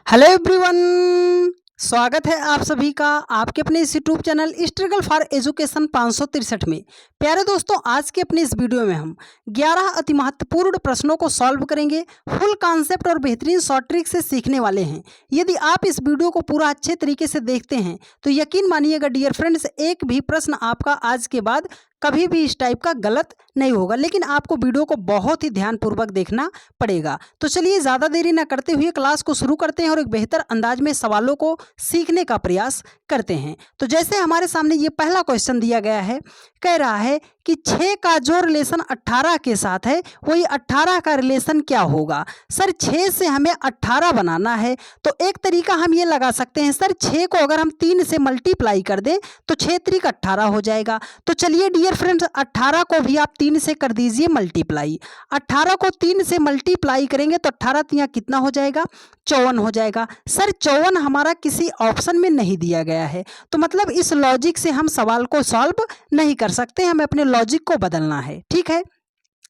Hello everyone, स्वागत है आप सभी का आपके अपने इस YouTube channel struggle for education 563 में। प्यारे दोस्तों, आज के अपने इस वीडियो में हम 11 अति महत्वपूर्ण प्रश्नों को सॉल्व करेंगे। फुल कॉन्सेप्ट और बेहतरीन शॉर्ट ट्रिक से सीखने वाले हैं। यदि आप इस वीडियो को पूरा अच्छे तरीके से देखते हैं तो यकीन मानिएगा डियर फ्रेंड्स, एक भी प्रश्न आपका आज के बाद कभी भी इस टाइप का गलत नहीं होगा। लेकिन आपको वीडियो को बहुत ही ध्यानपूर्वक देखना पड़ेगा। तो चलिए ज़्यादा देरी ना करते हुए क्लास को शुरू करते हैं और एक बेहतर अंदाज में सवालों को सीखने का प्रयास करते हैं। तो जैसे हमारे सामने ये पहला क्वेश्चन दिया गया है, कह रहा है कि 6 का जो रिलेशन 18 के साथ है वही 18 का रिलेशन क्या होगा। सर 6 से हमें 18 बनाना है तो एक तरीका हम ये लगा सकते हैं, सर 6 को अगर हम 3 से मल्टीप्लाई कर दें तो 6 त्रिक 18 हो जाएगा। तो चलिए डियर फ्रेंड्स, 18 को भी आप 3 से कर दीजिए मल्टीप्लाई। 18 को 3 से मल्टीप्लाई करेंगे तो 18 तिया कितना हो जाएगा, 54 हो जाएगा। सर 54 हमारा किसी ऑप्शन में नहीं दिया गया है, तो मतलब इस लॉजिक से हम सवाल को सॉल्व नहीं कर सकते, हमें अपने लॉजिक को बदलना है। ठीक है,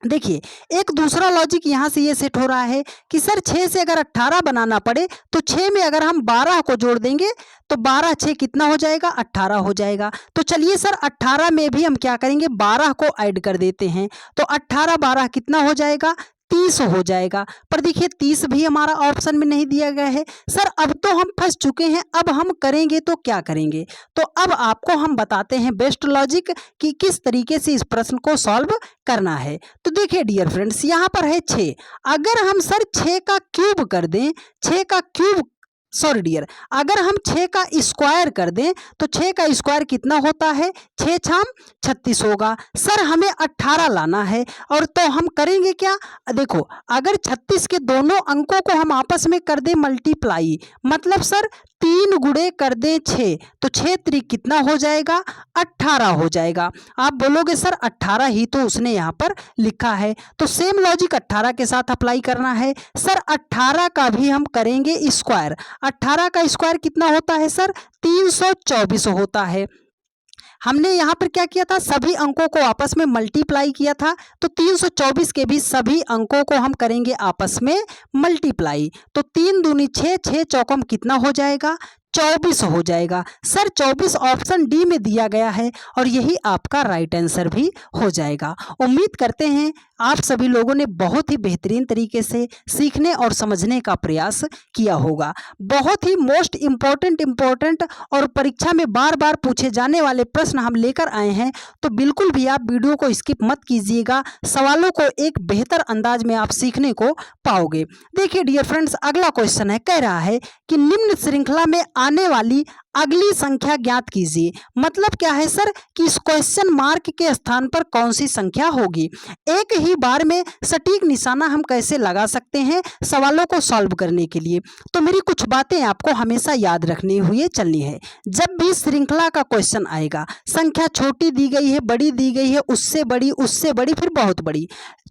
देखिए एक दूसरा लॉजिक यहाँ से ये सेट हो रहा है कि सर 6 से अगर 18 बनाना पड़े तो 6 में अगर हम 12 को जोड़ देंगे तो 12 6 कितना हो जाएगा, 18 हो जाएगा। तो चलिए सर 18 में भी हम क्या करेंगे, 12 को ऐड कर देते हैं तो 18 12 कितना हो जाएगा, 30 हो जाएगा। पर देखिए 30 भी हमारा ऑप्शन में नहीं दिया गया है। सर अब तो हम फंस चुके हैं, अब हम करेंगे तो क्या करेंगे। तो अब आपको हम बताते हैं बेस्ट लॉजिक कि किस तरीके से इस प्रश्न को सॉल्व करना है। तो देखिए डियर फ्रेंड्स, यहाँ पर है 6, अगर हम सर 6 का क्यूब कर दें, 6 का क्यूब सॉरी डियर, अगर हम 6 का स्क्वायर कर दें तो 6 का स्क्वायर कितना होता है, 6 छाम 36 होगा। सर हमें 18 लाना है और तो हम करेंगे क्या, देखो अगर 36 के दोनों अंकों को हम आपस में कर दें मल्टीप्लाई, मतलब सर 3 गुणे कर दें 6 तो 6 त्रिक कितना हो जाएगा, 18 हो जाएगा। आप बोलोगे सर 18 ही तो उसने यहाँ पर लिखा है, तो सेम लॉजिक 18 के साथ अप्लाई करना है। सर 18 का भी हम करेंगे स्क्वायर, 18 का स्क्वायर कितना होता है सर, 324 होता है। हमने यहाँ पर क्या किया था, सभी अंकों को आपस में मल्टीप्लाई किया था, तो 324 के भी सभी अंकों को हम करेंगे आपस में मल्टीप्लाई। तो 3 दूनी 6, 6 चौकम कितना हो जाएगा, 24 हो जाएगा। सर 24 ऑप्शन डी में दिया गया है और यही आपका राइट आंसर भी हो जाएगा। उम्मीद करते हैं आप सभी लोगों ने बहुत ही बेहतरीन तरीके से सीखने और समझने का प्रयास किया होगा। बहुत ही मोस्ट इम्पोर्टेंट और परीक्षा में बार बार पूछे जाने वाले प्रश्न हम लेकर आए हैं, तो बिल्कुल भी आप वीडियो को स्किप मत कीजिएगा, सवालों को एक बेहतर अंदाज में आप सीखने को पाओगे। देखिए डियर फ्रेंड्स, अगला क्वेश्चन है, कह रहा है कि निम्न श्रृंखला में आने वाली अगली संख्या ज्ञात कीजिए। मतलब क्या है सर कि इस क्वेश्चन मार्क के स्थान पर कौन सी संख्या होगी। एक ही बार में सटीक निशाना हम कैसे लगा सकते हैं सवालों को सॉल्व करने के लिए, तो मेरी कुछ बातें आपको हमेशा याद रखनी हुई चलनी है। जब भी श्रृंखला का क्वेश्चन आएगा, संख्या छोटी दी गई है, बड़ी दी गई है, उससे बड़ी फिर बहुत बड़ी,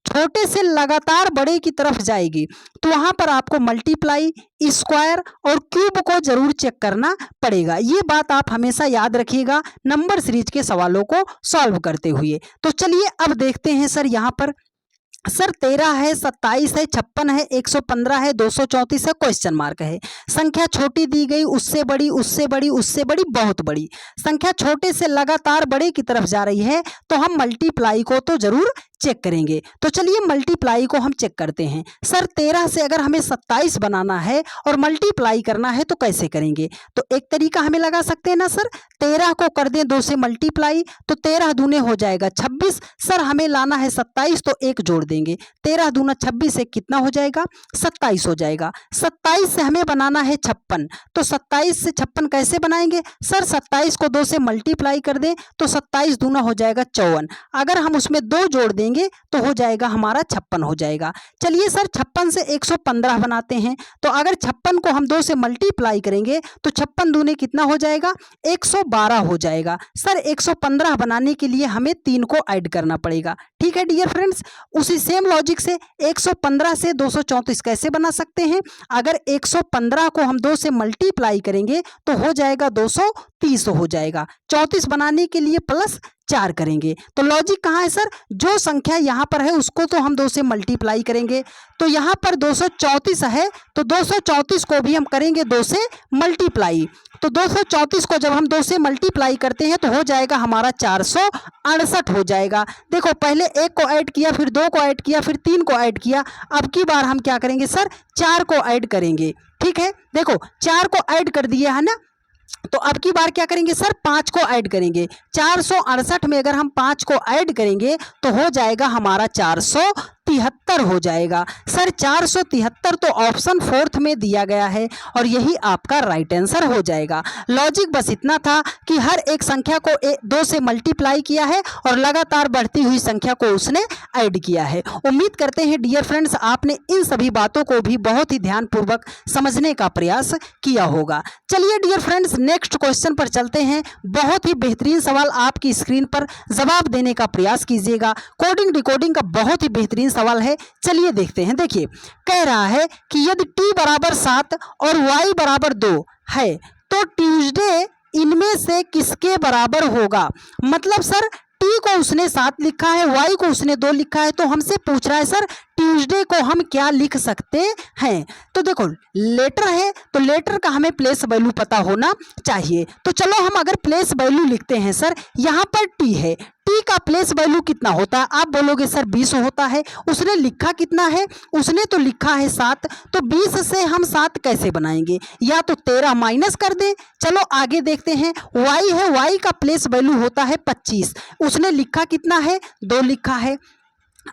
छोटे से लगातार बड़े की तरफ जाएगी, तो वहां पर आपको मल्टीप्लाई, स्क्वायर और क्यूब को जरूर चेक करना पड़ेगा। ये बात आप हमेशा याद रखिएगा नंबर सीरीज के सवालों को सॉल्व करते हुए। तो चलिए अब देखते हैं सर, यहाँ पर सर 13 है, 27 है, 56 है, 115 है, 234 है, क्वेश्चन मार्क है। संख्या छोटी दी गई, उससे बड़ी, बहुत बड़ी। संख्या छोटे से लगातार बड़े की तरफ जा रही है, तो हम मल्टीप्लाई को तो जरूर चेक करेंगे। तो चलिए मल्टीप्लाई को हम चेक करते हैं। सर 13 से अगर हमें 27 बनाना है और मल्टीप्लाई करना है तो कैसे करेंगे, तो एक तरीका हमें लगा सकते हैं ना सर, 13 को कर दें 2 से मल्टीप्लाई तो 13 दूने हो जाएगा 26। सर हमें लाना है 27 तो 1 जोड़ देंगे, 13 दूना 26 से कितना हो जाएगा, 27 हो जाएगा। 27 से हमें बनाना है 56, तो 27 से 56 कैसे बनाएंगे, सर 27 को 2 से मल्टीप्लाई कर दें तो 27 दूना हो जाएगा 54, अगर हम उसमें 2 जोड़ देंगे तो हो जाएगा हमारा 56 हो जाएगा। चलिए सर 56 से 115 बनाते हैं, तो अगर 56 को हम 2 से मल्टीप्लाई करेंगे तो 56 दूने कितना हो जाएगा, 112 हो जाएगा। सर 115 बनाने के लिए हमें 3 को ऐड करना पड़ेगा। ठीक है डियर फ्रेंड्स, उसी सेम लॉजिक से 115 से 234 कैसे बना सकते हैं, अगर 115 को हम 2 से मल्टीप्लाई करेंगे तो हो जाएगा 230 हो जाएगा। 34 बनाने के लिए प्लस 4 करेंगे। तो लॉजिक कहाँ है सर, जो संख्या यहाँ पर है उसको तो हम 2 से मल्टीप्लाई करेंगे। तो यहाँ पर 234 है तो 234 को भी हम करेंगे 2 से मल्टीप्लाई। तो 234 को जब हम 2 से मल्टीप्लाई करते हैं तो हो जाएगा हमारा 468 हो जाएगा। देखो पहले 1 को ऐड किया, फिर 2 को ऐड किया, फिर 3 को ऐड किया। अब की बार हम क्या करेंगे सर, 4 को ऐड करेंगे। ठीक है, देखो 4 को ऐड कर दिया है ना, तो अब की बार क्या करेंगे सर, 5 को ऐड करेंगे। 468 में अगर हम 5 को ऐड करेंगे तो हो जाएगा हमारा 473 हो जाएगा। सर 473 तो ऑप्शन 4th में दिया गया है और यही आपका राइट आंसर हो जाएगा। लॉजिक बस इतना था कि हर एक संख्या को 2 से मल्टीप्लाई किया है और लगातार बढ़ती हुई संख्या को उसने ऐड किया है। उम्मीद करते हैं डियर फ्रेंड्स आपने इन सभी बातों को भी बहुत ही ध्यानपूर्वक समझने का प्रयास किया होगा। चलिए डियर फ्रेंड्स नेक्स्ट क्वेश्चन पर चलते हैं। बहुत ही बेहतरीन सवाल आपकी स्क्रीन पर जवाब देने का प्रयास कीजिएगा। कोडिंग डिकोडिंग का बहुत ही बेहतरीन सवाल है, चलिए देखते हैं। देखिए कह रहा है कि यदि t बराबर 7 और y बराबर 2 है तो ट्यूसडे इनमें से किसके बराबर होगा। मतलब सर t को उसने 7 लिखा है, y को उसने 2 लिखा है, तो हमसे पूछ रहा है सर ट्यूसडे को हम क्या लिख सकते हैं। तो देखो लेटर है तो लेटर का हमें प्लेस वैल्यू पता होना चाहिए। तो चलो हम अगर प्लेस वैल्यू लिखते हैं सर, यहाँ पर टी है, टी का प्लेस वैल्यू कितना होता है, आप बोलोगे सर 20 होता है। उसने लिखा कितना है, उसने तो लिखा है 7, तो 20 से हम 7 कैसे बनाएंगे, या तो 13 माइनस कर दें। चलो आगे देखते हैं। वाई है, वाई का प्लेस वैल्यू होता है 25, उसने लिखा कितना है, 2 लिखा है।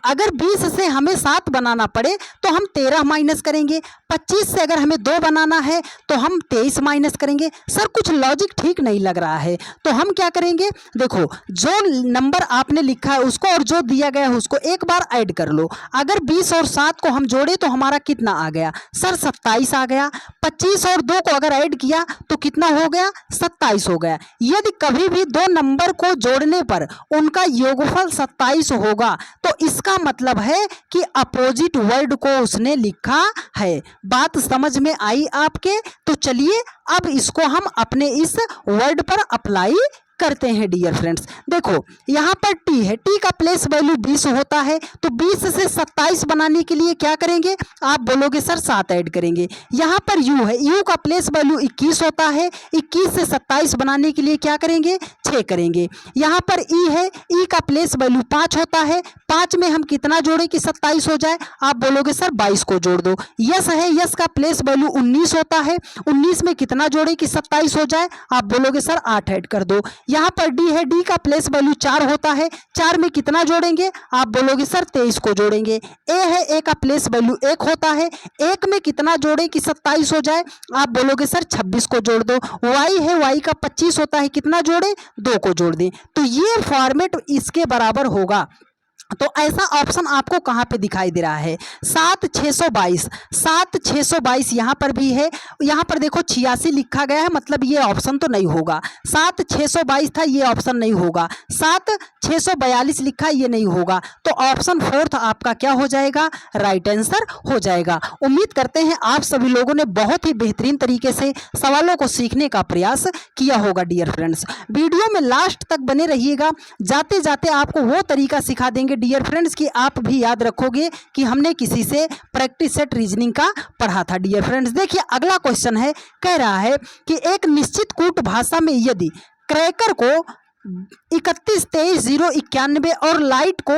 अगर 20 से हमें 7 बनाना पड़े तो हम 13 माइनस करेंगे। 25 से अगर हमें 2 बनाना है तो हम 23 माइनस करेंगे। सर कुछ लॉजिक ठीक नहीं लग रहा है, तो हम क्या करेंगे, देखो जो नंबर आपने लिखा है उसको और जो दिया गया है उसको एक बार ऐड कर लो। अगर 20 और 7 को हम जोड़े तो हमारा कितना आ गया सर, 27 आ गया। 25 और 2 को अगर ऐड किया तो कितना हो गया, 27 हो गया। यदि कभी भी 2 नंबर को जोड़ने पर उनका योगफल 27 होगा तो इसका मतलब है कि अपोजिट वर्ड को उसने लिखा है। बात समझ में आई आपके। तो चलिए अब इसको हम अपने इस वर्ड पर अप्लाई करते हैं डियर फ्रेंड्स। देखो यहाँ पर टी है, टी का प्लेस वैल्यू 20 होता है, तो 20 से 27 बनाने के लिए क्या करेंगे, आप बोलोगे सर 7 ऐड करेंगे। यहाँ पर यू है, यू का प्लेस वैल्यू 21 होता है, 21 से 27 बनाने के लिए क्या करेंगे, 6 करेंगे। यहाँ पर ई है, ई का प्लेस वैल्यू 5 होता है, 5 में हम कितना जोड़े कि 27 हो जाए, आप बोलोगे सर 22 को जोड़ दो। यस है, यस का प्लेस वैल्यू 19 होता है, 19 में कितना जोड़े कि 27 हो जाए, आप बोलोगे सर 8 ऐड कर दो। यहाँ पर डी है, डी का प्लेस वैल्यू 4 होता है, 4 में कितना जोड़ेंगे, आप बोलोगे सर 23 को जोड़ेंगे। ए है, ए का प्लेस वैल्यू 1 होता है, 1 में कितना जोड़े कि 27 हो जाए, आप बोलोगे सर 26 को जोड़ दो। वाई है, वाई का 25 होता है, कितना जोड़े, 2 को जोड़ दें। तो ये फॉर्मेट इसके बराबर होगा। तो ऐसा ऑप्शन आपको कहाँ पे दिखाई दे रहा है, 7622, 7622 यहाँ पर भी है। यहाँ पर देखो 86 लिखा गया है, मतलब ये ऑप्शन तो नहीं होगा। 7622 था, ये ऑप्शन नहीं होगा। 7642 लिखा, ये नहीं होगा। तो ऑप्शन 4th आपका क्या हो जाएगा, राइट आंसर हो जाएगा। उम्मीद करते हैं आप सभी लोगों ने बहुत ही बेहतरीन तरीके से सवालों को सीखने का प्रयास किया होगा डियर फ्रेंड्स। वीडियो में लास्ट तक बने रहिएगा, जाते जाते आपको वो तरीका सिखा देंगे डियर फ्रेंड्स कि आप भी याद रखोगे कि हमने किसी से प्रैक्टिस सेट रीजनिंग का पढ़ा था डियर फ्रेंड्स। देखिए अगला क्वेश्चन है, कह रहा है कि एक निश्चित कूट भाषा में यदि क्रैकर को 31 23 091 और लाइट को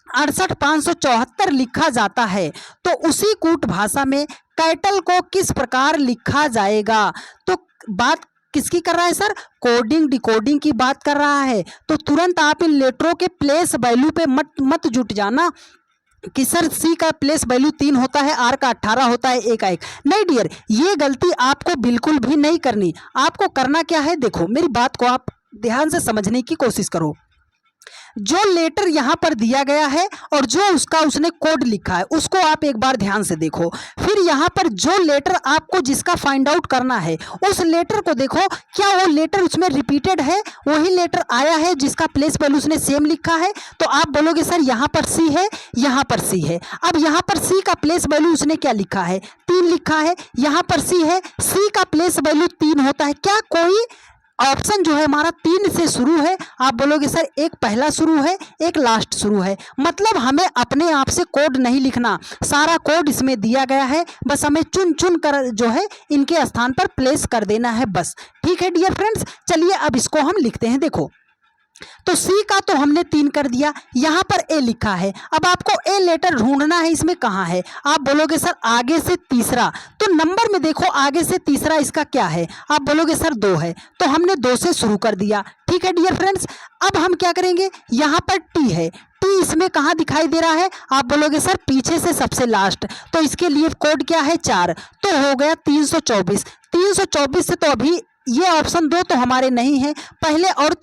68 574 लिखा जाता है तो उसी कूट भाषा में कैटल को किस प्रकार लिखा जाएगा। तो बात किसकी कर रहा है सर, कोडिंग डिकोडिंग की बात कर रहा है। तो तुरंत आप इन लेटरों के प्लेस वैल्यू पे मत जुट जाना कि सर सी का प्लेस वैल्यू 3 होता है, आर का 18 होता है, ए का 1। नहीं डियर, ये गलती आपको बिल्कुल भी नहीं करनी। आपको करना क्या है, देखो मेरी बात को आप ध्यान से समझने की कोशिश करो। जो लेटर यहाँ पर दिया गया है और जो उसने कोड लिखा है उसको आप एक बार ध्यान से देखो। फिर यहाँ पर जो लेटर आपको जिसका फाइंड आउट करना है उस लेटर को देखो, क्या वो लेटर उसमें रिपीटेड है, वही लेटर आया है जिसका प्लेस वैल्यू उसने सेम लिखा है। तो आप बोलोगे सर यहाँ पर सी है, यहाँ पर सी है। अब यहाँ पर सी का प्लेस वैल्यू उसने क्या लिखा है, 3 लिखा है। यहाँ पर सी है, सी का प्लेस वैल्यू 3 होता है। क्या कोई ऑप्शन जो है हमारा 3 से शुरू है। आप बोलोगे सर एक पहला शुरू है एक लास्ट शुरू है, मतलब हमें अपने आप से कोड नहीं लिखना, सारा कोड इसमें दिया गया है, बस हमें चुन चुन कर जो है इनके स्थान पर प्लेस कर देना है बस। ठीक है डियर फ्रेंड्स, चलिए अब इसको हम लिखते हैं। देखो तो सी का तो हमने 3 कर दिया, यहाँ पर ए लिखा है। अब आपको ए लेटर ढूंढना है, इसमें कहाँ है। आप बोलोगे सर आगे से तीसरा, तो नंबर में देखो आगे से तीसरा इसका क्या है। आप बोलोगे सर 2 है, तो हमने 2 से शुरू कर दिया। ठीक है डियर फ्रेंड्स, अब हम क्या करेंगे, यहाँ पर टी है, टी इसमें कहाँ दिखाई दे रहा है। आप बोलोगे सर पीछे से सबसे लास्ट, तो इसके लिए कोड क्या है 4, तो हो गया 324। 324 से तो अभी ये ऑप्शन 2 तो हमारे नहीं है, पहले और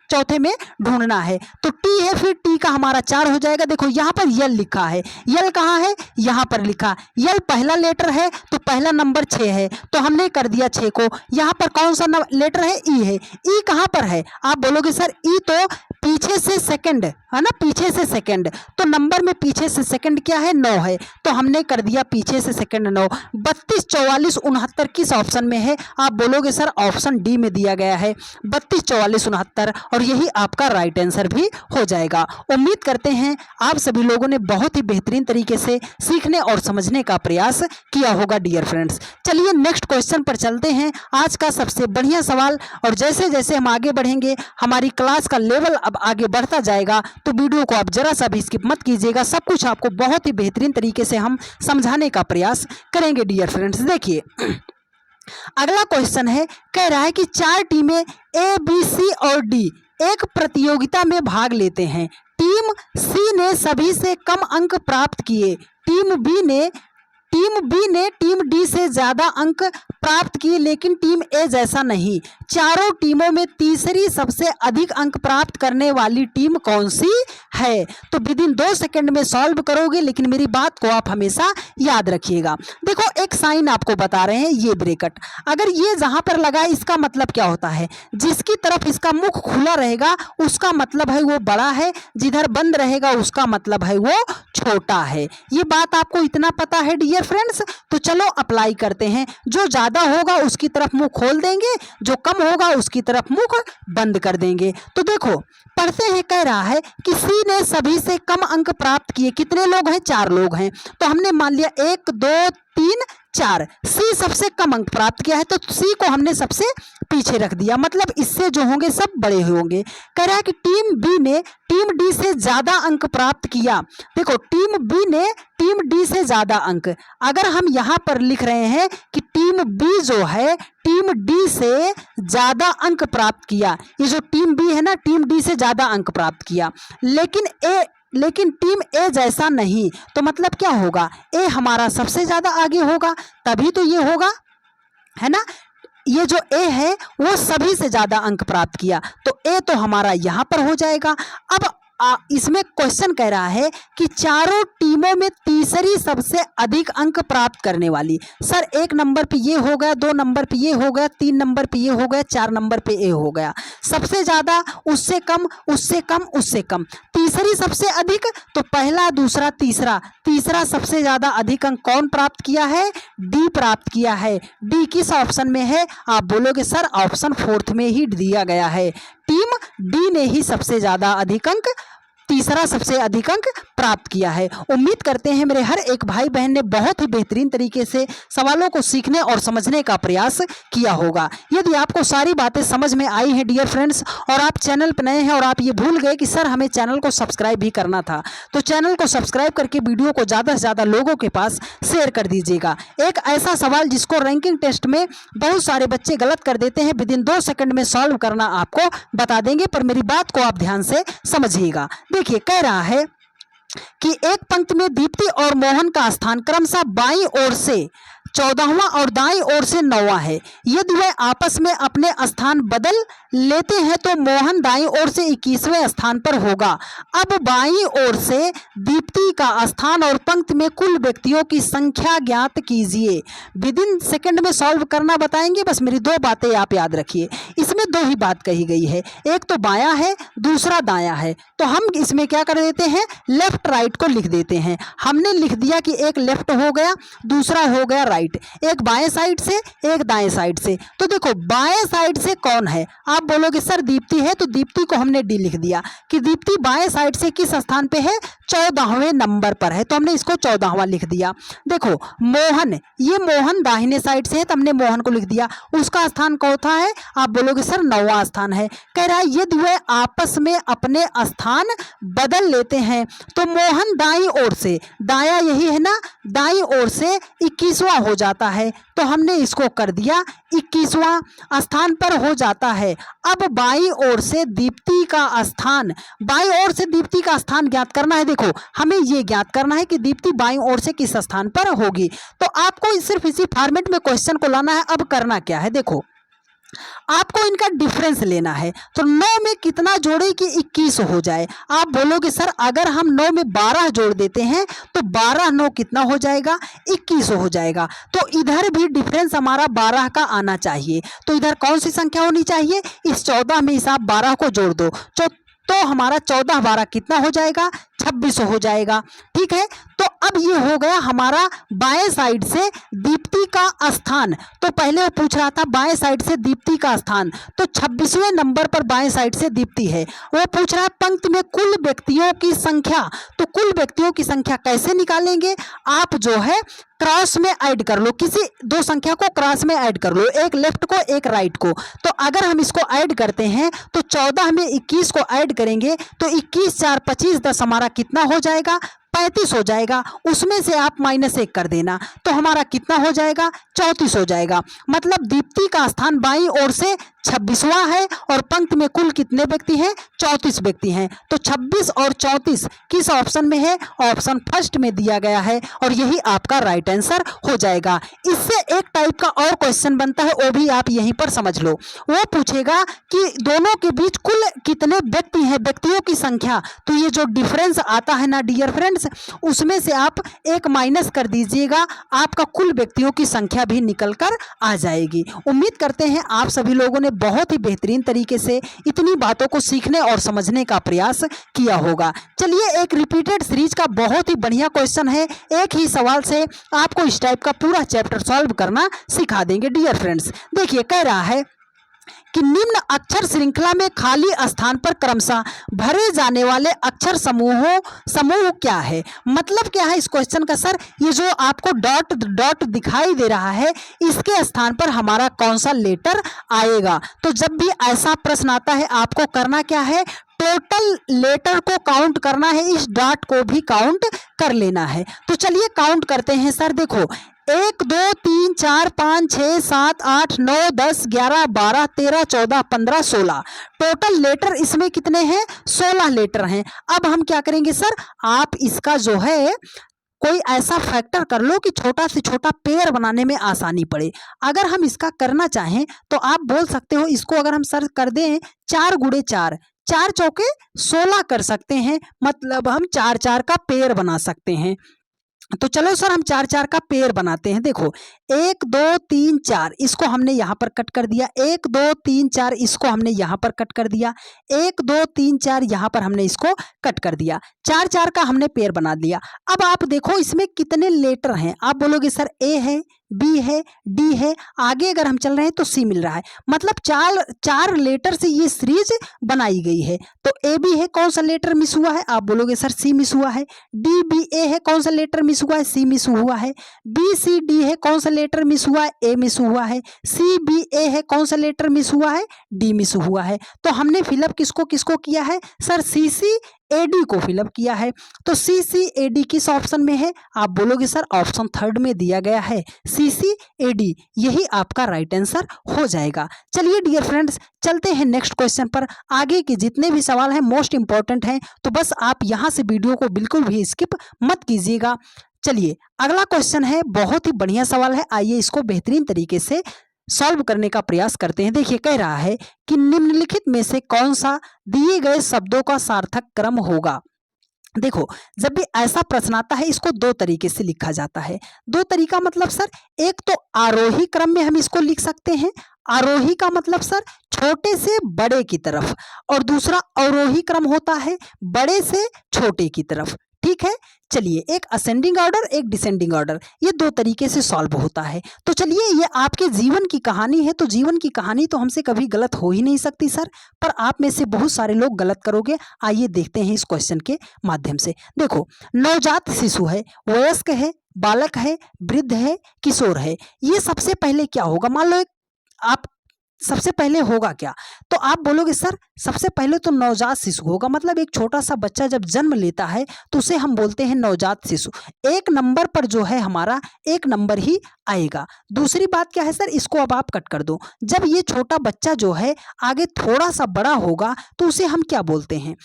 चौथे में ढूंढना है। तो टी है, फिर टी का हमारा 4 हो जाएगा। देखो यहाँ पर यल लिखा है, यल कहाँ है, यहाँ पर लिखा, यल पहला लेटर है तो पहला नंबर 6 है, तो हमने कर दिया 6 को। यहाँ पर कौन सा लेटर है, ई है, ई कहाँ पर है। आप बोलोगे सर ई तो पीछे से सेकंड है ना, पीछे से सेकंड, तो नंबर में पीछे से सेकंड क्या है 9 है, तो हमने कर दिया पीछे से सेकंड 9। 32 44 69 किस ऑप्शन में है। आप बोलोगे सर ऑप्शन डी में दिया गया है 32 44 69, और यही आपका राइट आंसर भी हो जाएगा। उम्मीद करते हैं आप सभी लोगों ने बहुत ही बेहतरीन तरीके से सीखने और समझने का प्रयास किया होगा डियर फ्रेंड्स। चलिए नेक्स्ट क्वेश्चन पर चलते हैं, आज का सबसे बढ़िया सवाल। और जैसे जैसे हम आगे बढ़ेंगे हमारी क्लास का लेवल अब आगे बढ़ता जाएगा, तो वीडियो को आप जरा सा भी स्किप मत कीजिएगा, सब कुछ आपको बहुत ही बेहतरीन तरीके से हम समझाने का प्रयास करेंगे डियर फ्रेंड्स। देखिए अगला क्वेश्चन है, कह रहा है कि 4 टीमें ए बी सी और डी एक प्रतियोगिता में भाग लेते हैं। टीम सी ने सभी से कम अंक प्राप्त किए, टीम बी ने टीम डी से ज्यादा अंक प्राप्त किए, लेकिन टीम ए जैसा नहीं। चारों टीमों में तीसरी सबसे अधिक अंक प्राप्त करने वाली टीम कौन सी है। तो विद इन 2 सेकंड में सॉल्व करोगे, लेकिन मेरी बात को आप हमेशा याद रखिएगा। देखो एक साइन आपको बता रहे हैं, ये ब्रैकेट अगर ये जहां पर लगा है इसका मतलब क्या होता है, जिसकी तरफ इसका मुख खुला रहेगा उसका मतलब है वो बड़ा है, जिधर बंद रहेगा उसका मतलब है वो छोटा है। ये बात आपको इतना पता है डियर फ्रेंड्स। तो चलो अप्लाई करते हैं, जो ज्यादा होगा उसकी तरफ मुंह खोल देंगे, जो कम होगा उसकी तरफ मुंह बंद कर देंगे। तो देखो पढ़ते हैं, कह रहा है कि सी ने सभी से कम अंक प्राप्त किए। कितने लोग हैं, 4 लोग हैं, तो हमने मान लिया 1 2 3 4, सी सबसे कम अंक प्राप्त किया है, तो सी को हमने सबसे पीछे रख दिया, मतलब इससे जो होंगे सब बड़े होंगे। कह रहा है कि टीम बी ने टीम डी से ज्यादा अंक प्राप्त किया। देखो टीम बी ने टीम डी से ज्यादा अंक, अगर हम यहाँ पर लिख रहे हैं कि टीम बी जो है टीम डी से ज्यादा अंक प्राप्त किया, ये जो टीम बी है ना टीम डी से ज्यादा अंक प्राप्त किया, लेकिन टीम ए जैसा नहीं, तो मतलब क्या होगा, ए हमारा सबसे ज्यादा आगे होगा, तभी तो ये होगा, है ना। ये जो ए है वो सभी से ज्यादा अंक प्राप्त किया, तो ए तो हमारा यहाँ पर हो जाएगा। अब इसमें क्वेश्चन कह रहा है कि चारों टीमों में तीसरी सबसे अधिक अंक प्राप्त करने वाली। सर 1 नंबर पे ये हो गया, 2 नंबर पे ये हो गया, 3 नंबर पे ये हो गया, 4 नंबर पे ये हो गया। सबसे ज्यादा, उससे कम, उससे कम, उससे कम, तीसरी सबसे अधिक, तो पहला दूसरा तीसरा, तीसरा सबसे ज्यादा अधिक अंक कौन प्राप्त किया है, डी प्राप्त किया है। डी किस ऑप्शन में है, आप बोलोगे सर ऑप्शन 4 में ही दिया गया है, टीम डी ने ही सबसे ज्यादा अधिक अंक, तीसरा सबसे अधिक अंक प्राप्त किया है। उम्मीद करते हैं मेरे हर एक भाई बहन ने बहुत ही बेहतरीन तरीके से सवालों को सीखने और समझने का प्रयास किया होगा। यदि आपको सारी बातें समझ में आई हैं डियर फ्रेंड्स, और आप चैनल पर नए हैं और आप ये भूल गए कि सर हमें चैनल को सब्सक्राइब भी करना था, तो चैनल को सब्सक्राइब करके वीडियो को ज़्यादा से ज़्यादा लोगों के पास शेयर कर दीजिएगा। एक ऐसा सवाल जिसको रैंकिंग टेस्ट में बहुत सारे बच्चे गलत कर देते हैं, विद इन 2 सेकंड में सॉल्व करना आपको बता देंगे, पर मेरी बात को आप ध्यान से समझिएगा। देखिए कह रहा है कि एक पंक्ति में दीप्ति और मोहन का स्थान क्रमशः बाईं ओर से 14वां और दाईं ओर से 9वां है। यदि वे आपस में अपने स्थान बदल लेते हैं तो मोहन दाईं ओर से 21वें स्थान पर होगा। अब बाईं ओर से दीप्ति का स्थान और पंक्ति में कुल व्यक्तियों की संख्या ज्ञात कीजिए। विद इन सेकंड में सॉल्व करना बताएंगे, बस मेरी 2 बातें आप याद रखिए। इसमें इसमें दो ही बात कही गई है, एक तो बायां है दूसरा दायां है, तो हम इसमें क्या कर देते हैं, लेफ्ट राइट को लिख देते हैं। हमने लिख दिया कि एक लेफ्ट हो गया दूसरा हो गया राइट, एक बाएं साइड से एक दाएं साइड से। तो देखो बाएं साइड से कौन है, आप बोलोगे सर दीप्ति है, तो दीप्ति को हमने डी लिख दिया कि दीप्ति बाएं साइड से किस स्थान पे है, 14वें नंबर पर है, तो हमने इसको 14वां लिख दिया। देखो मोहन, ये मोहन दाहिने साइड से है, तो हमने मोहन को लिख दिया, उसका स्थान कौन सा है, आप बोलोगे सर 9वां स्थान है। कह रहा है यदि वे आपस में अपने स्थान बदल लेते हैं तो मोहन दाईं ओर से, दाया यही है ना, दाईं ओर से 21वां हो जाता है, तो हमने इसको कर दिया 21वां स्थान पर हो जाता है। अब बाईं ओर से दीप्ति का स्थान, बाईं ओर से दीप्ति का स्थान ज्ञात करना है। देखो हमें ये ज्ञात करना है कि दीप्ति बाईं ओर से किस स्थान पर होगी, तो आपको सिर्फ इसी फॉर्मेट में क्वेश्चन को लाना है। अब करना क्या है, देखो आपको इनका डिफरेंस लेना है, तो 9 में कितना जोड़े कि 21 हो जाए। आप बोलोगे सर अगर हम 9 में 12 जोड़ देते हैं तो 12 9 कितना हो जाएगा, 21 हो जाएगा। तो इधर भी डिफरेंस हमारा 12 का आना चाहिए, तो इधर कौन सी संख्या होनी चाहिए, इस 14 में इस आप 12 को जोड़ दो, तो हमारा 14 12 कितना हो जाएगा, 26 हो जाएगा। ठीक है, तो अब ये हो गया हमारा बाएं साइड से दीप्ति का स्थान। तो पहले वो पूछ रहा था बाएं साइड से दीप्ति का स्थान, तो 26वें नंबर पर बाएं साइड से दीप्ति है। वो पूछ रहा है पंक्ति में कुल व्यक्तियों की संख्या, तो कुल व्यक्तियों की संख्या कैसे निकालेंगे, आप जो है क्रॉस में ऐड कर लो, किसी दो संख्या को क्रॉस में ऐड कर लो, एक लेफ्ट को एक राइट को। तो अगर हम इसको ऐड करते हैं तो 14 में 21 को ऐड करेंगे तो 21 4 25 10 हमारा कितना हो जाएगा, 35 हो जाएगा। उसमें से आप -1 कर देना, तो हमारा कितना हो जाएगा, 34 हो जाएगा। मतलब दीप्ति का स्थान बाईं ओर से 26वां है और पंक्ति में कुल कितने व्यक्ति हैं, 34 व्यक्ति हैं। तो 26 और 34 किस ऑप्शन में है, ऑप्शन फर्स्ट में दिया गया है, और यही आपका राइट आंसर हो जाएगा। इससे एक टाइप का और क्वेश्चन बनता है, वो भी आप यहीं पर समझ लो। वो पूछेगा कि दोनों के बीच कुल कितने व्यक्ति हैं, व्यक्तियों की संख्या। तो ये जो डिफरेंस आता है ना डियर फ्रेंड्स, उसमें से आप एक माइनस कर दीजिएगा, आपका कुल व्यक्तियों की संख्या भी निकल कर आ जाएगी। उम्मीद करते हैं आप सभी लोगों ने बहुत ही बेहतरीन तरीके से इतनी बातों को सीखने और समझने का प्रयास किया होगा। चलिए एक रिपीटेड सीरीज का बहुत ही बढ़िया क्वेश्चन है, एक ही सवाल से आपको इस टाइप का पूरा चैप्टर सॉल्व करना सिखा देंगे डियर फ्रेंड्स। देखिए कह रहा है कि निम्न अक्षर श्रृंखला में खाली स्थान पर क्रमशः भरे जाने वाले अक्षर समूह क्या है। मतलब क्या है इस क्वेश्चन का, सर ये जो आपको डॉट डॉट दिखाई दे रहा है इसके स्थान पर हमारा कौन सा लेटर आएगा। तो जब भी ऐसा प्रश्न आता है आपको करना क्या है, टोटल लेटर को काउंट करना है, इस डॉट को भी काउंट कर लेना है। तो चलिए काउंट करते हैं सर। देखो 1 2 3 4 5 6 7 8 9 10 11 12 13 14 15 16 टोटल लेटर इसमें कितने हैं, 16 लेटर हैं। अब हम क्या करेंगे सर, आप इसका जो है कोई ऐसा फैक्टर कर लो कि छोटा से छोटा पेयर बनाने में आसानी पड़े। अगर हम इसका करना चाहें तो आप बोल सकते हो, इसको अगर हम सर कर दें 4 गुणे 4, 4 चौके 16 कर सकते हैं, मतलब हम 4 4 का पेयर बना सकते हैं। तो चलो सर हम 4 4 का पेयर बनाते हैं। देखो 1 2 3 4 इसको हमने यहाँ पर कट कर दिया, 1 2 3 4 इसको हमने यहाँ पर कट कर दिया, 1 2 3 4 यहाँ पर हमने इसको कट कर दिया, 4 4 का हमने पेयर बना दिया। अब आप देखो इसमें कितने लेटर हैं, आप बोलोगे सर ए है, बी है, डी है, आगे अगर हम चल रहे हैं तो सी मिल रहा है, मतलब 4 लेटर से ये सीरीज बनाई गई है। तो ए बी है, कौन सा लेटर मिस हुआ है, आप बोलोगे सर सी मिस हुआ है। डी बी ए है, कौन सा लेटर मिस हुआ है, सी मिस हुआ है। बी सी डी है, कौन सा लेटर मिस हुआ है, ए मिस हुआ है। सी बी ए है, कौन सा लेटर मिस हुआ है, डी मिस हुआ है। तो हमने फिलअप किसको किसको किया है sir, C C A D को फिलअप किया है। तो सी सी ए डी किस ऑप्शन में है, आप बोलोगे सर ऑप्शन 3 में दिया गया है, सी सी ए डी, यही आपका राइट आंसर हो जाएगा। चलिए डियर फ्रेंड्स चलते हैं नेक्स्ट क्वेश्चन पर। आगे के जितने भी सवाल हैं मोस्ट इंपॉर्टेंट हैं, तो बस आप यहाँ से वीडियो को बिल्कुल भी स्किप मत कीजिएगा। चलिए अगला क्वेश्चन है, बहुत ही बढ़िया सवाल है, आइए इसको बेहतरीन तरीके से सॉल्व करने का प्रयास करते हैं। देखिए कह रहा है कि निम्नलिखित में से कौन सा दिए गए शब्दों का सार्थक क्रम होगा। देखो जब भी ऐसा प्रश्न आता है इसको 2 तरीके से लिखा जाता है। 2 तरीका मतलब सर, एक तो आरोही क्रम में हम इसको लिख सकते हैं, आरोही का मतलब सर छोटे से बड़े की तरफ, और दूसरा अवरोही क्रम होता है बड़े से छोटे की तरफ। ठीक है, चलिए एक असेंडिंग ऑर्डर एक डिसेंडिंग ऑर्डर, ये दो तरीके से सॉल्व होता है। तो चलिए ये आपके जीवन की कहानी है, तो जीवन की कहानी तो हमसे कभी गलत हो ही नहीं सकती सर, पर आप में से बहुत सारे लोग गलत करोगे। आइए देखते हैं इस क्वेश्चन के माध्यम से। देखो, नवजात शिशु है, वयस्क है, बालक है, वृद्ध है, किशोर है। ये सबसे पहले क्या होगा, मान लो आप सबसे पहले होगा क्या, तो आप बोलोगे सर सबसे पहले तो नवजात शिशु होगा, मतलब एक छोटा सा बच्चा जब जन्म लेता है तो उसे हम बोलते हैं नवजात शिशु। एक नंबर पर जो है हमारा एक नंबर ही आएगा। दूसरी बात क्या है सर, इसको अब आप कट कर दो। जब ये छोटा बच्चा जो है आगे थोड़ा सा बड़ा होगा तो उसे हम क्या बोलते हैं,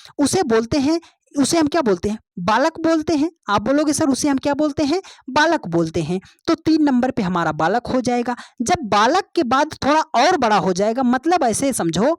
उसे हम क्या बोलते हैं, बालक बोलते हैं। आप बोलोगे सर उसे हम क्या बोलते हैं, बालक बोलते हैं। तो 3 नंबर पे हमारा बालक हो जाएगा। जब बालक के बाद थोड़ा और बड़ा हो जाएगा, मतलब ऐसे समझो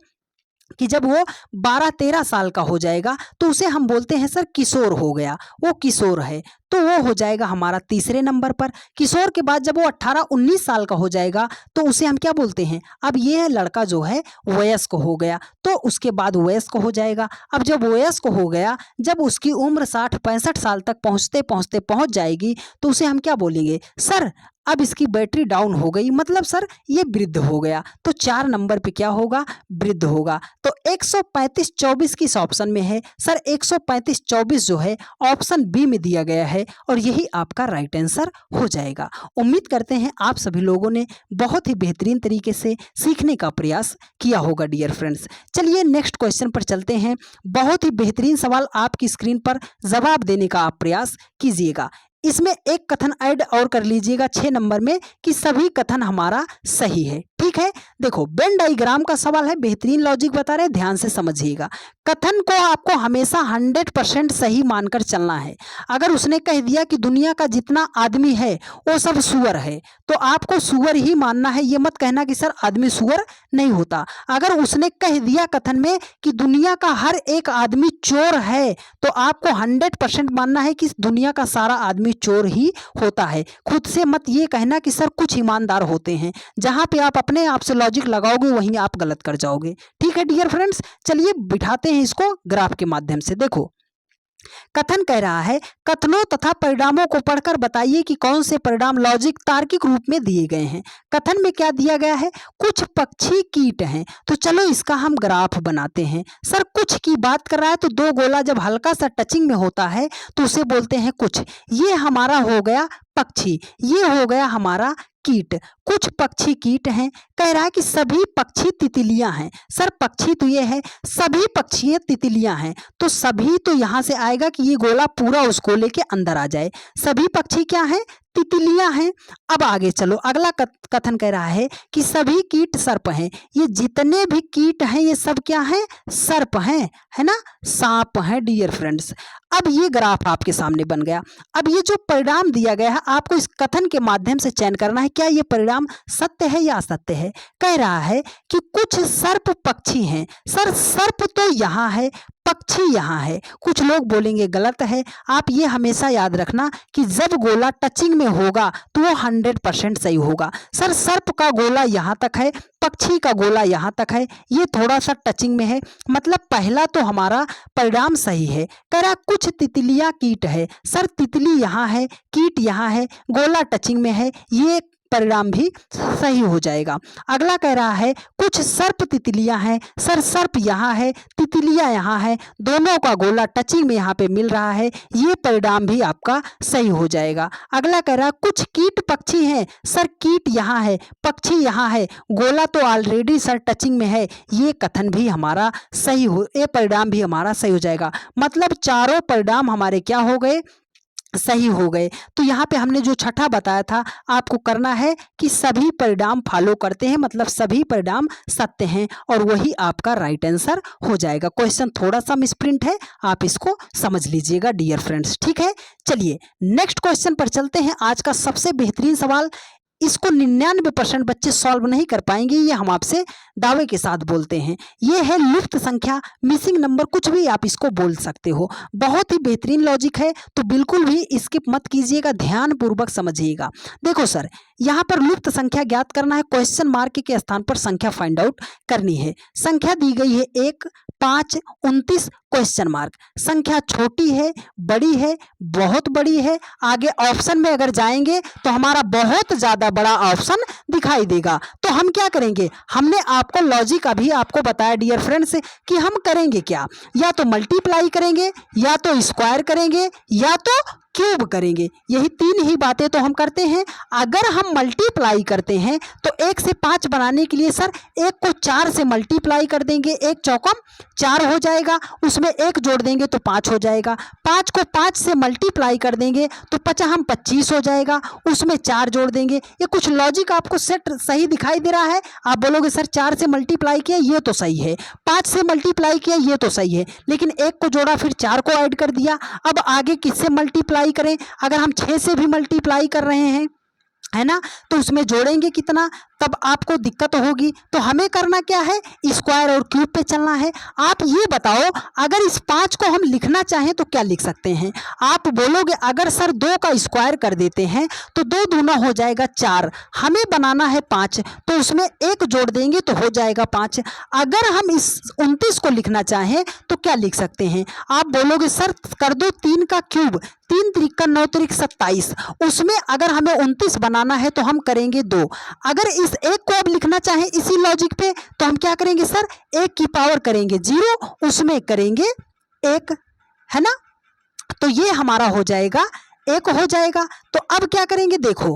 कि जब वो 12-13 साल का हो जाएगा तो उसे हम बोलते हैं सर किशोर हो गया, वो किशोर है, तो वो हो जाएगा हमारा तीसरे नंबर पर। किशोर के बाद जब वो 18-19 साल का हो जाएगा तो उसे हम क्या बोलते हैं, अब ये लड़का जो है वयस्क हो गया, तो उसके बाद वयस्क हो जाएगा। अब जब वयस्क हो गया, जब उसकी उम्र 60-65 साल तक पहुँचते पहुँचते पहुँच जाएगी तो उसे हम क्या बोलेंगे, सर अब इसकी बैटरी डाउन हो गई, मतलब सर ये वृद्ध हो गया। तो 4 नंबर पे क्या होगा, वृद्ध होगा। तो 135-24 किस ऑप्शन में है सर, 135-24 जो है ऑप्शन बी में दिया गया है, और यही आपका राइट आंसर हो जाएगा। उम्मीद करते हैं आप सभी लोगों ने बहुत ही बेहतरीन तरीके से सीखने का प्रयास किया होगा डियर फ्रेंड्स। चलिए नेक्स्ट क्वेश्चन पर चलते हैं। बहुत ही बेहतरीन सवाल आपकी स्क्रीन पर जवाब देने का आप प्रयास कीजिएगा। इसमें एक कथन ऐड और कर लीजिएगा 6 नंबर में कि सभी कथन हमारा सही है। ठीक है, देखो वेन डायग्राम का सवाल है, बेहतरीन लॉजिक बता रहे हैं, ध्यान से समझिएगा। कथन को आपको हमेशा 100% सही मानकर चलना है। अगर उसने कह दिया कि दुनिया का जितना आदमी है वो सब सुअर है, तो आपको सुअर ही मानना है, ये मत कहना कि सर आदमी सुअर नहीं होता। अगर उसने कह दिया कथन में कि दुनिया का हर एक आदमी चोर है, तो आपको 100% मानना है कि दुनिया का सारा आदमी चोर ही होता है। खुद से मत ये कहना कि सर कुछ ईमानदार होते हैं। जहां पे आप अपने आप से लॉजिक लगाओगे वहीं आप गलत कर जाओगे। ठीक है डियर फ्रेंड्स, चलिए बिठाते हैं इसको ग्राफ के माध्यम से। देखो कथन कह रहा है, कथनों तथा परिणामों को पढ़कर बताइए कि कौन से परिणाम लॉजिक तार्किक रूप में दिए गए हैं। कथन में क्या दिया गया है, कुछ पक्षी कीट हैं। तो चलो इसका हम ग्राफ बनाते हैं। सर कुछ की बात कर रहा है, तो दो गोला जब हल्का सा टचिंग में होता है तो उसे बोलते हैं कुछ। ये हमारा हो गया पक्षी, ये हो गया हमारा कीट। कुछ पक्षी कीट हैं, कह रहा है कि सभी पक्षी तितलियां हैं। सर पक्षी तो ये है, सभी पक्षी तितलियां हैं, तो सभी तो यहां से आएगा कि ये गोला पूरा उस गोले के अंदर आ जाए। सभी पक्षी क्या हैं, तितलियां हैं। अब आगे चलो, अगला कथन कह रहा है कि सभी कीट सर्प हैं। ये जितने भी कीट हैं ये सब क्या हैं, सर्प हैं, है ना, सांप हैं डियर फ्रेंड्स। अब ये ग्राफ आपके सामने बन गया। अब ये जो परिणाम दिया गया है आपको इस कथन के माध्यम से चयन करना है, क्या ये परिणाम सत्य है या असत्य है। कह रहा है कि कुछ सर्प पक्षी हैं। सर सर्प तो यहाँ है, पक्षी यहाँ है। कुछ लोग बोलेंगे गलत है। आप ये हमेशा याद रखना कि जब गोला टचिंग में होगा तो वो 100% सही होगा। सर सर्प का गोला यहाँ तक है, पक्षी का गोला यहाँ तक है, ये थोड़ा सा टचिंग में है, मतलब पहला तो हमारा परिणाम सही है। कह रहा कुछ तितलियां कीट है। सर तितली यहाँ है, कीट यहाँ है, गोला टचिंग में है, ये परिणाम भी सही हो जाएगा। अगला कह रहा है कुछ सर्प तितलियां हैं। सर सर्प यहाँ है, तितलियां यहाँ है, दोनों का गोला टचिंग में यहाँ पे मिल रहा है, ये परिणाम भी आपका सही हो जाएगा। अगला कह रहा है कुछ कीट पक्षी हैं। सर कीट यहाँ है, पक्षी यहाँ है, गोला तो ऑलरेडी सर टचिंग में है, ये कथन भी हमारा सही हो, ये परिणाम भी हमारा सही हो जाएगा। मतलब चारों परिणाम हमारे क्या हो गए, सही हो गए। तो यहाँ पे हमने जो छठा बताया था आपको करना है कि सभी परिणाम फॉलो करते हैं, मतलब सभी परिणाम सत्य हैं, और वही आपका राइट आंसर हो जाएगा। क्वेश्चन थोड़ा सा मिसप्रिंट है, आप इसको समझ लीजिएगा डियर फ्रेंड्स। ठीक है, चलिए नेक्स्ट क्वेश्चन पर चलते हैं। आज का सबसे बेहतरीन सवाल, इसको 99% बच्चे सॉल्व नहीं कर पाएंगे, ये हम आपसे दावे के साथ बोलते हैं। ये है लुप्त संख्या, मिसिंग नंबर, कुछ भी आप इसको बोल सकते हो। बहुत ही बेहतरीन लॉजिक है, तो बिल्कुल भी स्किप मत कीजिएगा, ध्यान पूर्वक समझिएगा। देखो सर, यहाँ पर लुप्त संख्या ज्ञात करना है, क्वेश्चन मार्क के स्थान पर संख्या फाइंड आउट करनी है। संख्या दी गई है 1, 5, 29 क्वेश्चन मार्क। संख्या छोटी है, बड़ी है, बहुत बड़ी है। आगे ऑप्शन में अगर जाएंगे तो हमारा बहुत ज्यादा बड़ा ऑप्शन दिखाई देगा। तो हम क्या करेंगे, हमने आपको लॉजिक अभी आपको बताया डियर फ्रेंड्स कि हम करेंगे क्या, या तो मल्टीप्लाई करेंगे, या तो स्क्वायर करेंगे, या तो क्यूब करेंगे। यही तीन ही बातें तो हम करते हैं। अगर हम मल्टीप्लाई करते हैं तो 1 से 5 बनाने के लिए सर 1 को 4 से मल्टीप्लाई कर देंगे, 1 चौकम 4 हो जाएगा, उसमें 1 जोड़ देंगे तो 5 हो जाएगा। 5 को 5 से मल्टीप्लाई कर देंगे तो 25 हो जाएगा, उसमें 4 जोड़ देंगे। ये कुछ लॉजिक आपको सेट सही दिखाई दे रहा है। आप बोलोगे सर 4 से मल्टीप्लाई किया ये तो सही है, 5 से मल्टीप्लाई किया ये तो सही है, लेकिन 1 को जोड़ा फिर 4 को ऐड कर दिया। अब आगे किससे मल्टीप्लाई करें, अगर हम 6 से भी मल्टीप्लाई कर रहे हैं, है ना, तो उसमें जोड़ेंगे कितना, तब आपको दिक्कत होगी। तो हमें करना क्या है, स्क्वायर और क्यूब पे चलना है। आप ये बताओ, अगर इस 5 को हम लिखना चाहें तो क्या लिख सकते हैं। आप बोलोगे अगर सर 2 का स्क्वायर कर देते हैं तो 2 दूना हो जाएगा 4, हमें बनाना है 5, तो उसमें 1 जोड़ देंगे तो हो जाएगा 5। अगर हम इस 29 को लिखना चाहें तो क्या लिख सकते हैं। आप बोलोगे सर कर दो 3 का क्यूब, 3 त्रिक 9 त्रिक 27, उसमें अगर हमें 29 बनाना है तो हम करेंगे 2। अगर इस 1 को अब लिखना चाहें इसी लॉजिक पे तो हम क्या करेंगे सर, 1 की पावर करेंगे 0, उसमें करेंगे 1, है ना, तो ये हमारा हो जाएगा 1 हो जाएगा। तो अब क्या करेंगे, देखो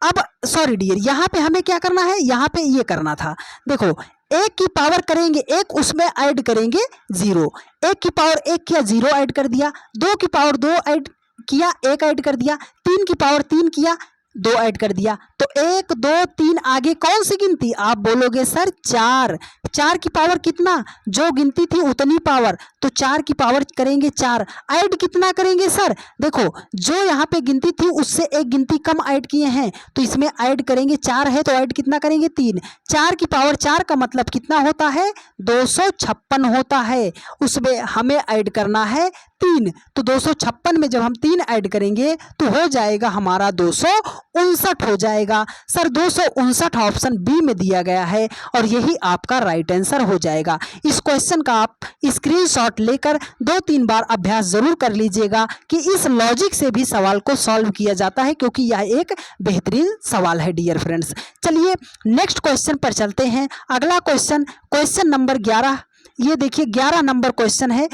अब सॉरी डियर, यहाँ पे हमें क्या करना है, यहाँ पे ये करना था। देखो 1 की पावर करेंगे 1, उसमें ऐड करेंगे 0, 1 की पावर 1 किया 0 ऐड कर दिया, 2 की पावर 2 ऐड किया 1 ऐड कर दिया, 3 की पावर 3 किया 2 ऐड कर दिया। तो 1 2 3 आगे कौन सी गिनती, आप बोलोगे सर 4, 4 की पावर कितना, जो गिनती थी उतनी पावर, तो 4 की पावर करेंगे 4, ऐड कितना करेंगे सर, देखो जो यहाँ पे गिनती थी उससे एक गिनती कम ऐड किए हैं, तो इसमें ऐड करेंगे 4 है तो ऐड कितना करेंगे 3, 4 की पावर 4 का मतलब कितना होता है 256 होता है, उसमें हमें ऐड करना है 3, तो 256 में जब हम 3 ऐड करेंगे तो हो जाएगा हमारा 259 हो जाएगा। सर 259 ऑप्शन बी में दिया गया है और यही आपका राइट आंसर हो जाएगा। इस क्वेश्चन का आप स्क्रीनशॉट लेकर 2-3 बार अभ्यास जरूर कर लीजिएगा कि इस लॉजिक से भी सवाल को सॉल्व किया जाता है, क्योंकि यह एक बेहतरीन सवाल है डियर फ्रेंड्स। चलिए नेक्स्ट क्वेश्चन पर चलते हैं। अगला क्वेश्चन, क्वेश्चन नंबर 11, ये देखिए 11 नंबर क्वेश्चन है।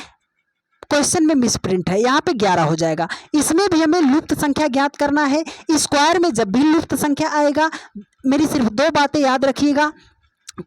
क्वेश्चन में मिसप्रिंट है, यहाँ पे 11 हो जाएगा। इसमें भी हमें लुप्त संख्या ज्ञात करना है। स्क्वायर में जब भी लुप्त संख्या आएगा, मेरी सिर्फ 2 बातें याद रखिएगा,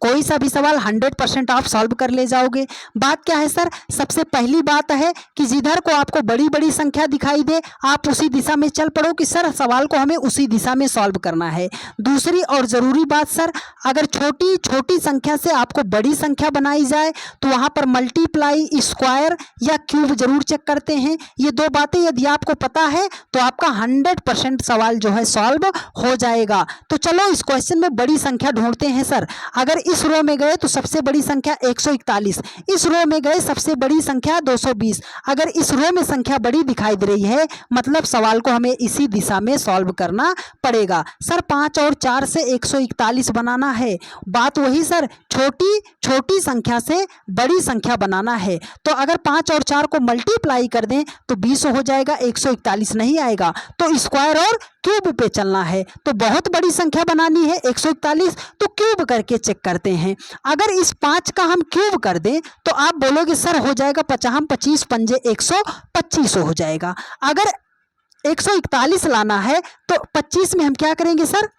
कोई सा भी सवाल 100% आप सॉल्व कर ले जाओगे। बात क्या है सर, सबसे पहली बात है कि जिधर को आपको बड़ी बड़ी संख्या दिखाई दे आप उसी दिशा में चल पड़ो कि सर सवाल को हमें उसी दिशा में सॉल्व करना है। दूसरी और ज़रूरी बात सर, अगर छोटी छोटी संख्या से आपको बड़ी संख्या बनाई जाए तो वहाँ पर मल्टीप्लाई, स्क्वायर या क्यूब जरूर चेक करते हैं। ये 2 बातें यदि आपको पता है तो आपका 100% सवाल जो है सॉल्व हो जाएगा। तो चलो इस क्वेश्चन में बड़ी संख्या ढूंढते हैं सर। अगर इस रो में गए तो सबसे बड़ी संख्या 141, इस रो में गए सबसे बड़ी संख्या 220। अगर इस रो में संख्या बड़ी दिखाई दे रही है मतलब सवाल को हमें इसी दिशा में सॉल्व करना पड़ेगा। सर 5 और 4 से 141 बनाना है। बात वही सर, छोटी छोटी संख्या से बड़ी संख्या बनाना है। तो अगर 5 और 4 को मल्टीप्लाई कर दें तो 20 हो जाएगा, 141 नहीं आएगा। तो स्क्वायर और क्यूब पे चलना है। तो बहुत बड़ी संख्या बनानी है 141, तो क्यूब करके चेक करते हैं। अगर इस 5 का हम क्यूब कर दें तो आप बोलोगे सर हो जाएगा 50 25 पंजे 125 हो जाएगा। अगर 141 लाना है तो 25 में हम क्या करेंगे सर,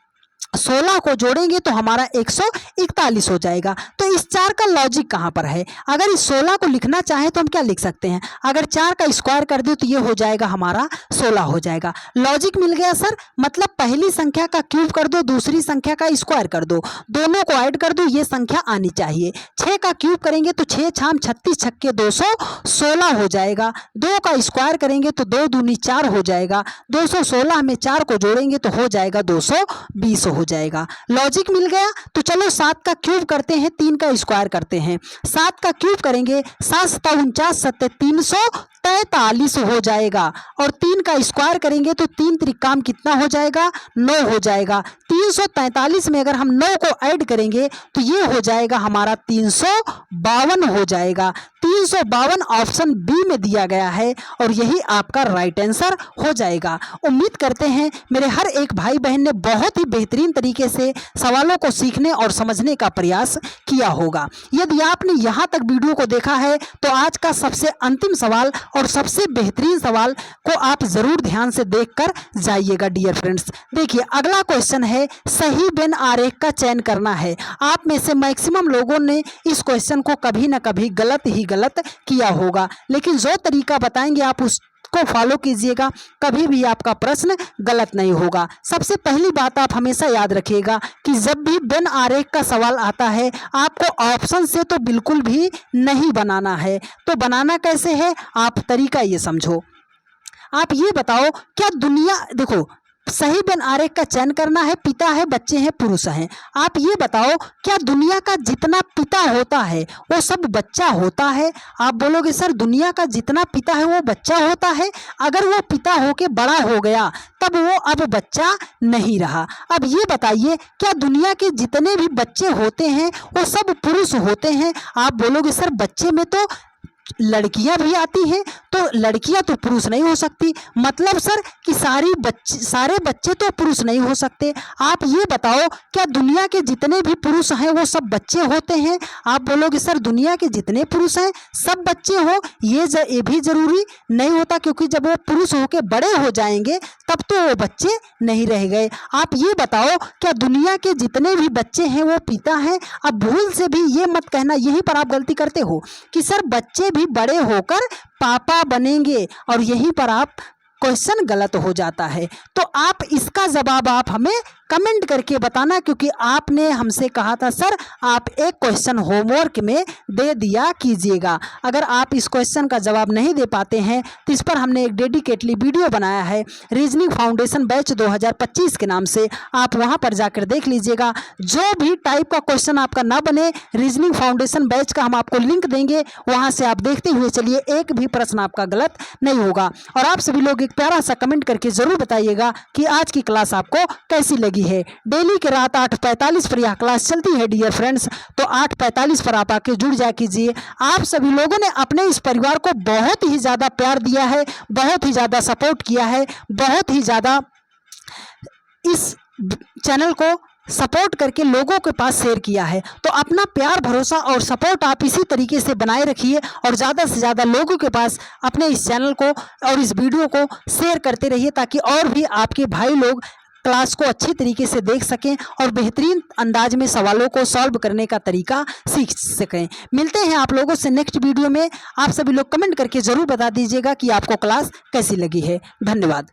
16 को जोड़ेंगे तो हमारा 141 हो जाएगा। तो इस 4 का लॉजिक कहाँ पर है? अगर इस 16 को लिखना चाहे तो हम क्या लिख सकते हैं? अगर 4 का स्क्वायर कर दे तो ये हो जाएगा हमारा 16 हो जाएगा। लॉजिक मिल गया सर। मतलब पहली संख्या का क्यूब कर दो, दूसरी संख्या का स्क्वायर कर दो, दोनों को ऐड कर दो, ये संख्या आनी चाहिए। 6 का क्यूब करेंगे तो 6 छाम 36 छक्के 216 हो जाएगा। 2 का स्क्वायर करेंगे तो 2 दूनी 4 हो जाएगा। 216 में 4 को जोड़ेंगे तो हो जाएगा 220 हो जाएगा। लॉजिक मिल गया। तो चलो 7 का क्यूब करते हैं, 3 का स्क्वायर करते हैं। 7 का क्यूब करेंगे 7 सत्ता 49 सत्ते 343 हो जाएगा। और 3 का स्क्वायर करेंगे तो 3 त्रिकाम कितना हो जाएगा? 9 हो जाएगा। 343 में अगर हम 9 को ऐड करेंगे तो ये हो जाएगा हमारा 352 हो जाएगा। 352 ऑप्शन बी में दिया गया है और यही आपका राइट आंसर हो जाएगा। उम्मीद करते हैं मेरे हर एक भाई बहन ने बहुत ही बेहतरीन तरीके से सवालों को सीखने और समझने का प्रयास किया होगा। यदि आपने यहाँ तक वीडियो को देखा है तो आज का सबसे अंतिम सवाल और सबसे बेहतरीन सवाल को आप जरूर ध्यान से देखकर जाइएगा डियर फ्रेंड्स। देखिए अगला क्वेश्चन है, सही वेन आरेख का चयन करना है। आप में से मैक्सिमम लोगों ने इस क्वेश्चन को कभी ना कभी गलत किया होगा, लेकिन जो तरीका बताएंगे आप उसको फॉलो कीजिएगा, कभी भी आपका प्रश्न गलत नहीं होगा। सबसे पहली बात आप हमेशा याद रखिएगा कि जब भी वेन आरेख का सवाल आता है आपको ऑप्शन से तो बिल्कुल भी नहीं बनाना है। तो बनाना कैसे है, आप तरीका ये समझो। आप ये बताओ, क्या दुनिया, देखो सही वेन आरेख का चयन करना है, पिता है, बच्चे हैं, पुरुष हैं। आप ये बताओ, क्या दुनिया का जितना पिता होता है वो सब बच्चा होता है? आप बोलोगे सर दुनिया का जितना पिता है वो बच्चा होता है। अगर वो पिता होके बड़ा हो गया तब वो अब बच्चा नहीं रहा। अब ये बताइए, क्या दुनिया के जितने भी बच्चे होते हैं वो सब पुरुष होते हैं? आप बोलोगे सर बच्चे में तो लड़कियां भी आती हैं, तो लड़कियां तो पुरुष नहीं हो सकती। मतलब सर कि सारे बच्चे तो पुरुष नहीं हो सकते। आप ये बताओ, क्या दुनिया के जितने भी पुरुष हैं वो सब बच्चे होते हैं? आप बोलोगे सर दुनिया के जितने पुरुष हैं सब बच्चे हो, ये भी जरूरी नहीं होता, क्योंकि जब वो पुरुष होके बड़े हो जाएंगे तब तो वो बच्चे नहीं रह गए। आप ये बताओ, क्या दुनिया के जितने भी बच्चे हैं वो पिता हैं? अब भूल से भी ये मत कहना, यहीं पर आप गलती करते हो कि सर बच्चे भी बड़े होकर पापा बनेंगे, और यहीं पर आप क्वेश्चन गलत हो जाता है। तो आप इसका जवाब आप हमें कमेंट करके बताना, क्योंकि आपने हमसे कहा था सर आप एक क्वेश्चन होमवर्क में दे दिया कीजिएगा। अगर आप इस क्वेश्चन का जवाब नहीं दे पाते हैं तो इस पर हमने एक डेडिकेटली वीडियो बनाया है रीजनिंग फाउंडेशन बैच 2025 के नाम से, आप वहां पर जाकर देख लीजिएगा। जो भी टाइप का क्वेश्चन आपका ना बने, रीजनिंग फाउंडेशन बैच का हम आपको लिंक देंगे, वहां से आप देखते हुए चलिए, एक भी प्रश्न आपका गलत नहीं होगा। और आप सभी लोग एक प्यारा सा कमेंट करके जरूर बताइएगा कि आज की क्लास आपको कैसी लगी है। डेली के रात 8:45 पर यह क्लास चलती है डियर फ्रेंड्स, तो 8:45 पर आप आके जुड़ जा कीजिए। आप सभी लोगों ने अपने इस परिवार को बहुत ही ज़्यादा प्यार दिया है, बहुत ही ज़्यादा सपोर्ट किया है, बहुत ही ज़्यादा इस चैनल को सपोर्ट करके लोगों के पास शेयर किया है। तो अपना प्यार, भरोसा और सपोर्ट आप इसी तरीके से बनाए रखिए और ज़्यादा से ज़्यादा लोगों के पास अपने इस चैनल को और इस वीडियो को शेयर करते रहिए, ताकि और भी आपके भाई लोग क्लास को अच्छी तरीके से देख सकें और बेहतरीन अंदाज में सवालों को सॉल्व करने का तरीका सीख सकें। मिलते हैं आप लोगों से नेक्स्ट वीडियो में। आप सभी लोग कमेंट करके ज़रूर बता दीजिएगा कि आपको क्लास कैसी लगी है। धन्यवाद।